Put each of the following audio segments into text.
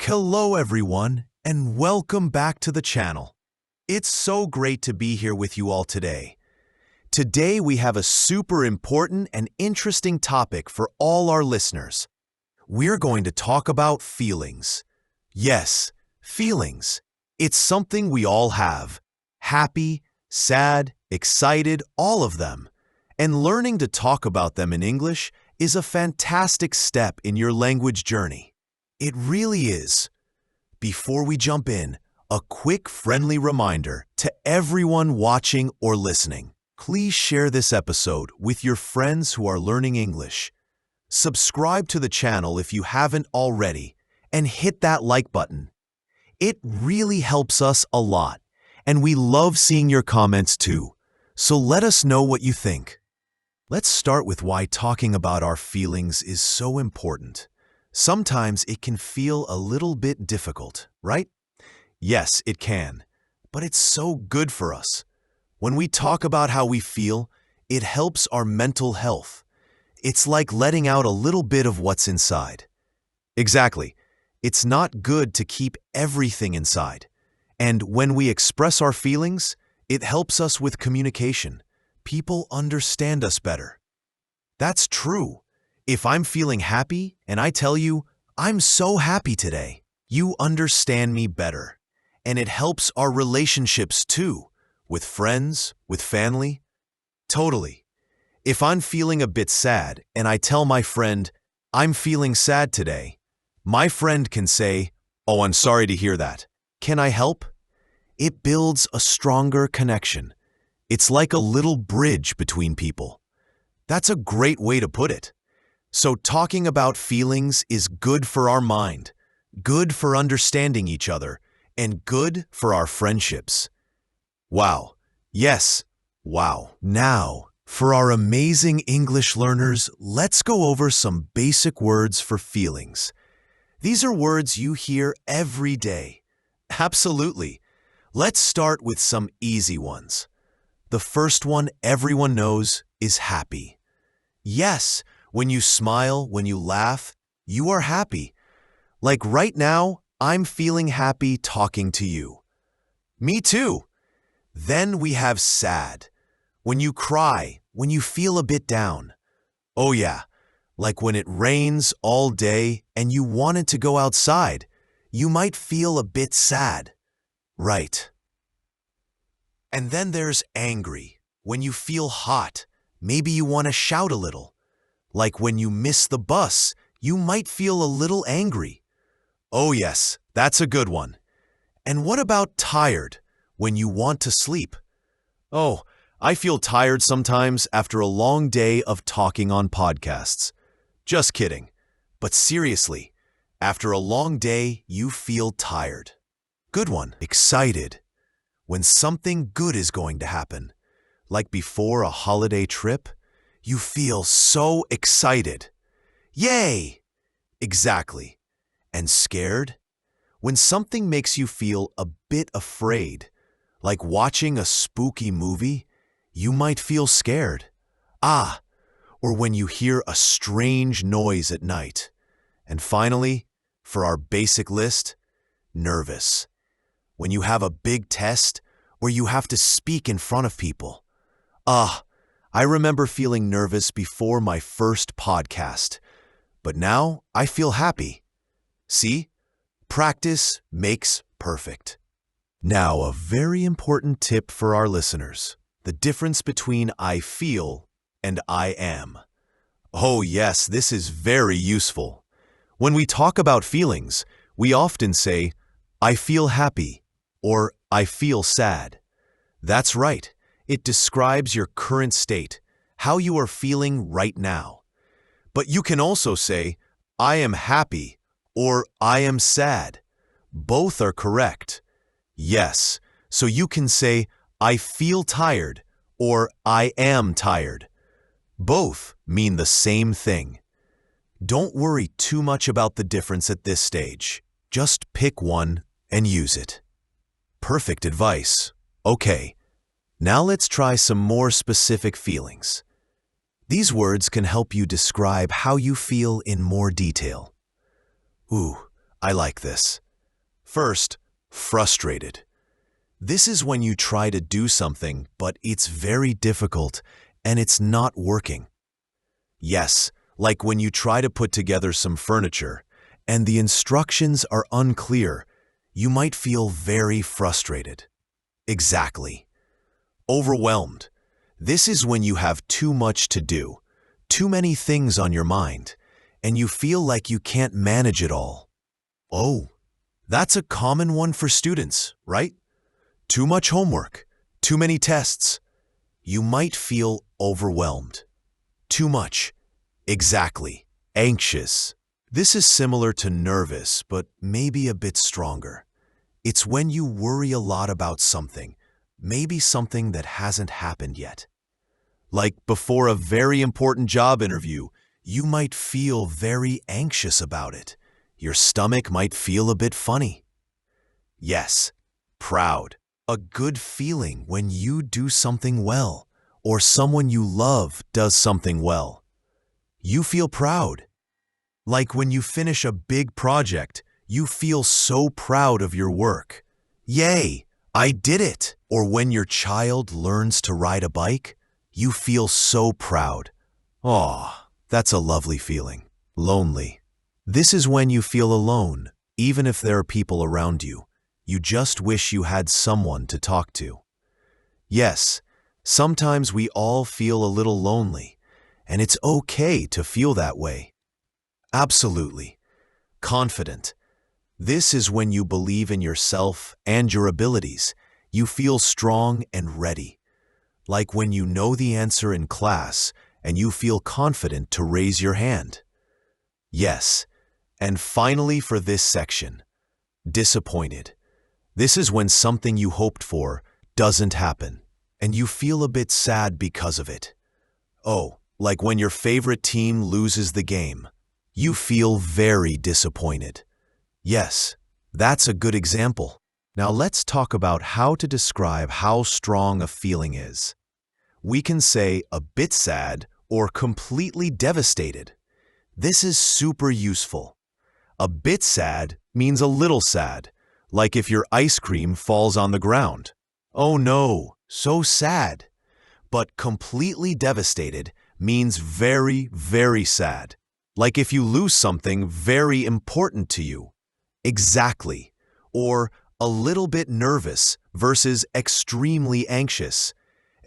Hello everyone, and welcome back to the channel. It's so great to be here with you all today. Today we have a super important and interesting topic for all our listeners. We're going to talk about feelings. Yes, feelings. It's something we all have. Happy, sad, excited, all of them. And learning to talk about them in English is a fantastic step in your language journey. It really is. Before we jump in, a quick friendly reminder to everyone watching or listening. Please share this episode with your friends who are learning English. Subscribe to the channel if you haven't already, and hit that like button. It really helps us a lot, and we love seeing your comments too. So let us know what you think. Let's start with why talking about our feelings is so important. Sometimes it can feel a little bit difficult, right? Yes, it can, but it's so good for us. When we talk about how we feel, it helps our mental health. It's like letting out a little bit of what's inside. Exactly. It's not good to keep everything inside. And when we express our feelings, it helps us with communication. People understand us better. That's true. If I'm feeling happy and I tell you, I'm so happy today, you understand me better. And it helps our relationships too, with friends, with family. Totally. If I'm feeling a bit sad and I tell my friend, I'm feeling sad today, my friend can say, oh, I'm sorry to hear that. Can I help? It builds a stronger connection. It's like a little bridge between people. That's a great way to put it. So talking about feelings is good for our mind, good for understanding each other, and good for our friendships. Wow. Yes. Wow. Now, for our amazing English learners, let's go over some basic words for feelings. These are words you hear every day. Absolutely. Let's start with some easy ones. The first one everyone knows is happy. Yes. When you smile, when you laugh, you are happy. Like right now, I'm feeling happy talking to you. Me too. Then we have sad. When you cry, when you feel a bit down. Oh yeah, like when it rains all day and you wanted to go outside, you might feel a bit sad. Right. And then there's angry. When you feel hot, maybe you want to shout a little. Like when you miss the bus, you might feel a little angry. Oh yes, that's a good one. And what about tired, when you want to sleep? Oh, I feel tired sometimes after a long day of talking on podcasts. Just kidding. But seriously, after a long day, you feel tired. Good one. Excited. When something good is going to happen, like before a holiday trip, you feel so excited. Yay! Exactly. And scared? When something makes you feel a bit afraid, like watching a spooky movie, you might feel scared. Ah, or when you hear a strange noise at night. And finally, for our basic list, nervous. When you have a big test or you have to speak in front of people. Ah, I remember feeling nervous before my first podcast, but now I feel happy. See? Practice makes perfect. Now, a very important tip for our listeners: the difference between I feel and I am. Oh yes, this is very useful. When we talk about feelings, we often say, I feel happy or I feel sad. That's right. It describes your current state, how you are feeling right now. But you can also say, I am happy or I am sad. Both are correct. Yes, so you can say, I feel tired or I am tired. Both mean the same thing. Don't worry too much about the difference at this stage. Just pick one and use it. Perfect advice. Okay. Now let's try some more specific feelings. These words can help you describe how you feel in more detail. Ooh, I like this. First, frustrated. This is when you try to do something, but it's very difficult and it's not working. Yes, like when you try to put together some furniture and the instructions are unclear, you might feel very frustrated. Exactly. Overwhelmed. This is when you have too much to do, too many things on your mind, and you feel like you can't manage it all. Oh, that's a common one for students, right? Too much homework, too many tests. You might feel overwhelmed. Too much. Exactly. Anxious. This is similar to nervous, but maybe a bit stronger. It's when you worry a lot about something, maybe something that hasn't happened yet. Like before a very important job interview, you might feel very anxious about it. Your stomach might feel a bit funny. Yes, proud. A good feeling when you do something well, or someone you love does something well. You feel proud. Like when you finish a big project, you feel so proud of your work. Yay, I did it! Or when your child learns to ride a bike, you feel so proud. Aw, that's a lovely feeling. Lonely. This is when you feel alone, even if there are people around you. You just wish you had someone to talk to. Yes, sometimes we all feel a little lonely, and it's okay to feel that way. Absolutely. Confident. This is when you believe in yourself and your abilities. You feel strong and ready. Like when you know the answer in class and you feel confident to raise your hand. Yes. And finally for this section, disappointed. This is when something you hoped for doesn't happen, and you feel a bit sad because of it. Oh, like when your favorite team loses the game. You feel very disappointed. Yes, that's a good example. Now let's talk about how to describe how strong a feeling is. We can say a bit sad or completely devastated. This is super useful. A bit sad means a little sad, like if your ice cream falls on the ground. Oh no, so sad. But completely devastated means very, very sad, like if you lose something very important to you. Exactly. Or a little bit nervous versus extremely anxious.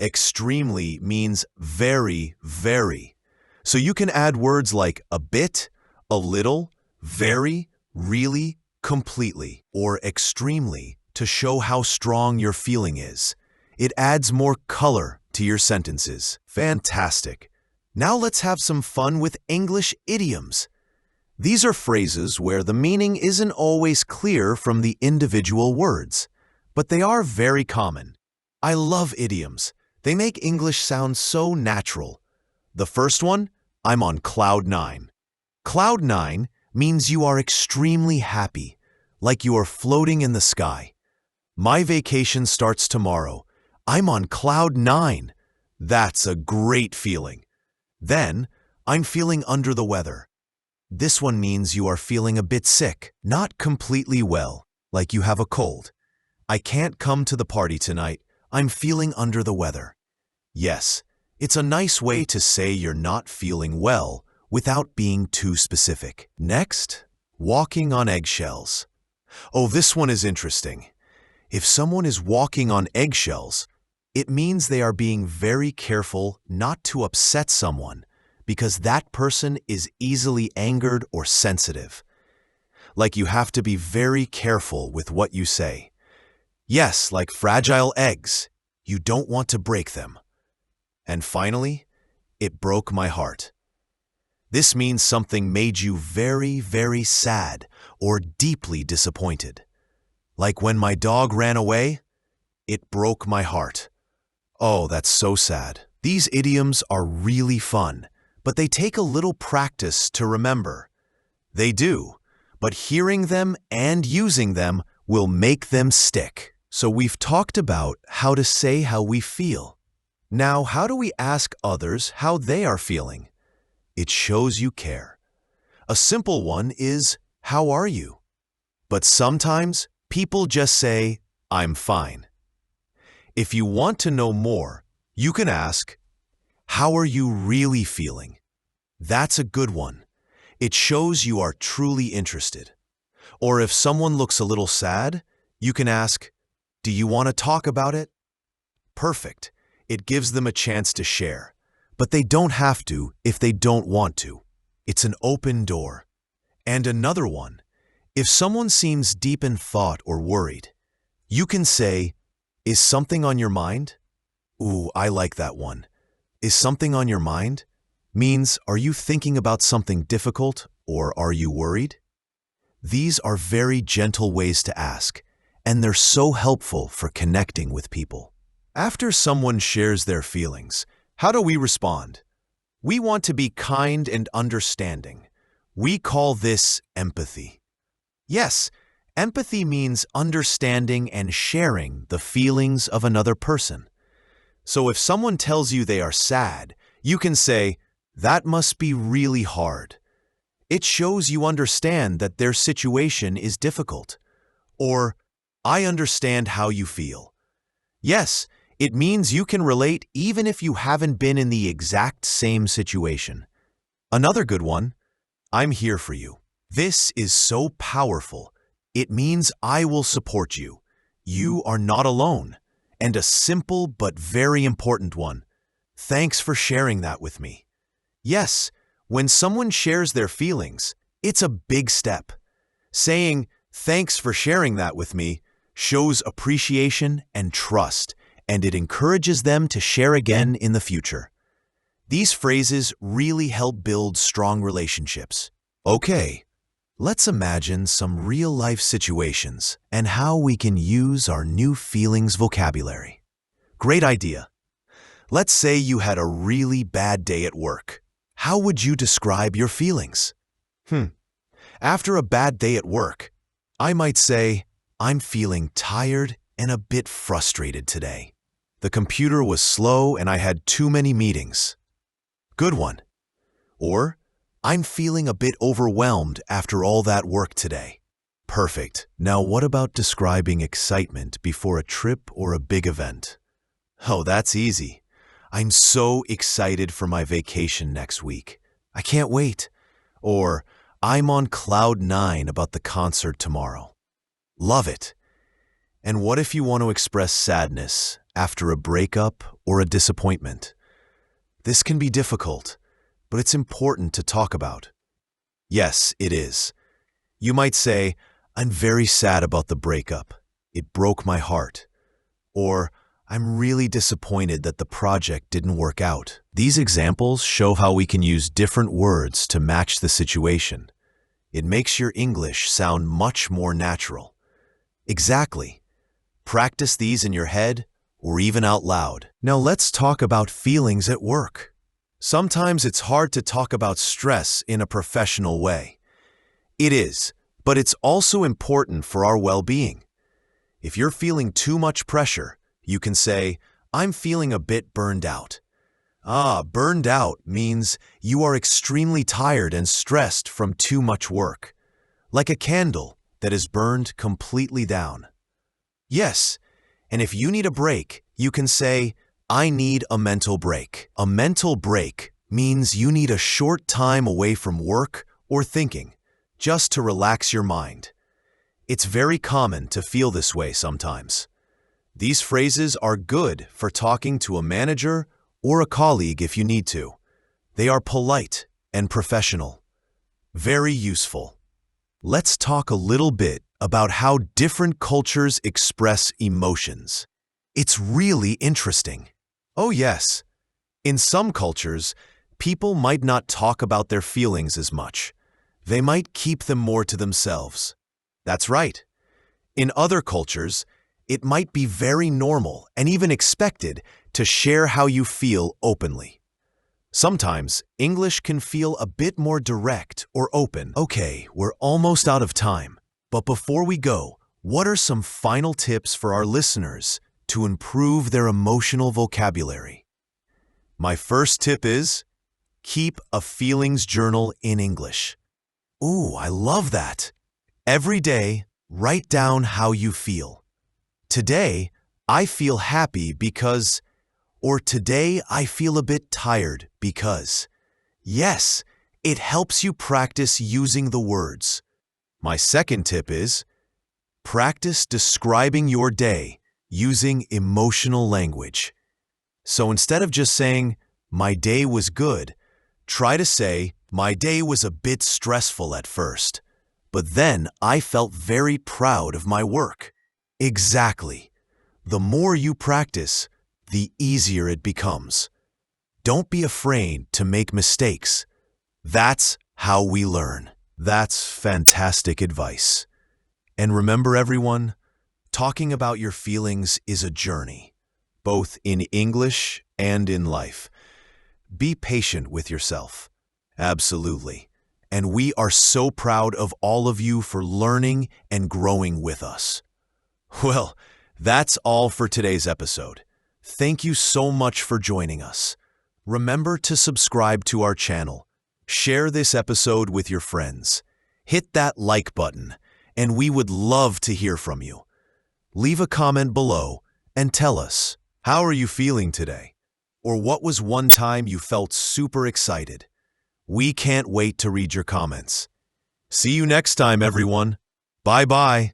Extremely means very, very. So you can add words like a bit, a little, very, really, completely, or extremely to show how strong your feeling is. It adds more color to your sentences. Fantastic. Now let's have some fun with English idioms. These are phrases where the meaning isn't always clear from the individual words, but they are very common. I love idioms. They make English sound so natural. The first one, I'm on cloud nine. Cloud nine means you are extremely happy, like you are floating in the sky. My vacation starts tomorrow. I'm on cloud nine. That's a great feeling. Then, I'm feeling under the weather. This one means you are feeling a bit sick, not completely well, like you have a cold. I can't come to the party tonight. I'm feeling under the weather. Yes, it's a nice way to say you're not feeling well without being too specific. Next, walking on eggshells. Oh, this one is interesting. If someone is walking on eggshells, it means they are being very careful not to upset someone because that person is easily angered or sensitive. Like you have to be very careful with what you say. Yes, like fragile eggs. You don't want to break them. And finally, it broke my heart. This means something made you very, very sad or deeply disappointed. Like when my dog ran away, it broke my heart. Oh, that's so sad. These idioms are really fun, but they take a little practice to remember. They do, but hearing them and using them will make them stick. So we've talked about how to say how we feel. Now, how do we ask others how they are feeling? It shows you care. A simple one is, how are you? But sometimes people just say, I'm fine. If you want to know more, you can ask, how are you really feeling? That's a good one. It shows you are truly interested. Or if someone looks a little sad, you can ask, do you want to talk about it? Perfect. It gives them a chance to share. But they don't have to if they don't want to. It's an open door. And another one, if someone seems deep in thought or worried, you can say, is something on your mind? Ooh, I like that one. Is something on your mind? Means, are you thinking about something difficult or are you worried? These are very gentle ways to ask, and they're so helpful for connecting with people. After someone shares their feelings, how do we respond? We want to be kind and understanding. We call this empathy. Yes, empathy means understanding and sharing the feelings of another person. So if someone tells you they are sad, you can say, that must be really hard. It shows you understand that their situation is difficult. Or, I understand how you feel. Yes, it means you can relate even if you haven't been in the exact same situation. Another good one, I'm here for you. This is so powerful. It means I will support you. You are not alone. And a simple but very important one. Thanks for sharing that with me. Yes, when someone shares their feelings, it's a big step. Saying, thanks for sharing that with me, shows appreciation and trust, and it encourages them to share again in the future. These phrases really help build strong relationships. Okay, let's imagine some real-life situations and how we can use our new feelings vocabulary. Great idea. Let's say you had a really bad day at work. How would you describe your feelings? After a bad day at work, I might say, I'm feeling tired and a bit frustrated today. The computer was slow and I had too many meetings. Good one. Or, I'm feeling a bit overwhelmed after all that work today. Perfect. Now what about describing excitement before a trip or a big event? Oh, that's easy. I'm so excited for my vacation next week. I can't wait. Or, I'm on cloud 9 about the concert tomorrow. Love it. And what if you want to express sadness after a breakup or a disappointment? This can be difficult, but it's important to talk about. Yes, it is. You might say, I'm very sad about the breakup. It broke my heart. Or, I'm really disappointed that the project didn't work out. These examples show how we can use different words to match the situation. It makes your English sound much more natural. Exactly. Practice these in your head or even out loud. Now let's talk about feelings at work. Sometimes it's hard to talk about stress in a professional way. It is, but it's also important for our well-being. If you're feeling too much pressure, you can say, I'm feeling a bit burned out. Burned out means you are extremely tired and stressed from too much work, like a candle that is burned completely down. Yes, and if you need a break, you can say, I need a mental break. A mental break means you need a short time away from work or thinking, just to relax your mind. It's very common to feel this way sometimes. These phrases are good for talking to a manager or a colleague if you need to. They are polite and professional. Very useful. Let's talk a little bit about how different cultures express emotions. It's really interesting. Oh yes, in some cultures, people might not talk about their feelings as much. They might keep them more to themselves. That's right. In other cultures, it might be very normal and even expected to share how you feel openly. Sometimes, English can feel a bit more direct or open. Okay, we're almost out of time. But before we go, what are some final tips for our listeners to improve their emotional vocabulary? My first tip is, keep a feelings journal in English. Ooh, I love that. Every day, Write down how you feel. Today, I feel happy because, or today I feel a bit tired because. Yes, it helps you practice using the words. My second tip is, practice describing your day using emotional language. So instead of just saying, my day was good, try to say, my day was a bit stressful at first, but then I felt very proud of my work. Exactly. The more you practice, the easier it becomes. Don't be afraid to make mistakes. That's how we learn. That's fantastic advice. And remember, everyone, talking about your feelings is a journey, both in English and in life. Be patient with yourself. Absolutely. And we are so proud of all of you for learning and growing with us. Well, that's all for today's episode. Thank you so much for joining us. Remember to subscribe to our channel. Share this episode with your friends. Hit that like button, and we would love to hear from you. Leave a comment below and tell us, how are you feeling today? Or what was one time you felt super excited? We can't wait to read your comments. See you next time, everyone. Bye-bye.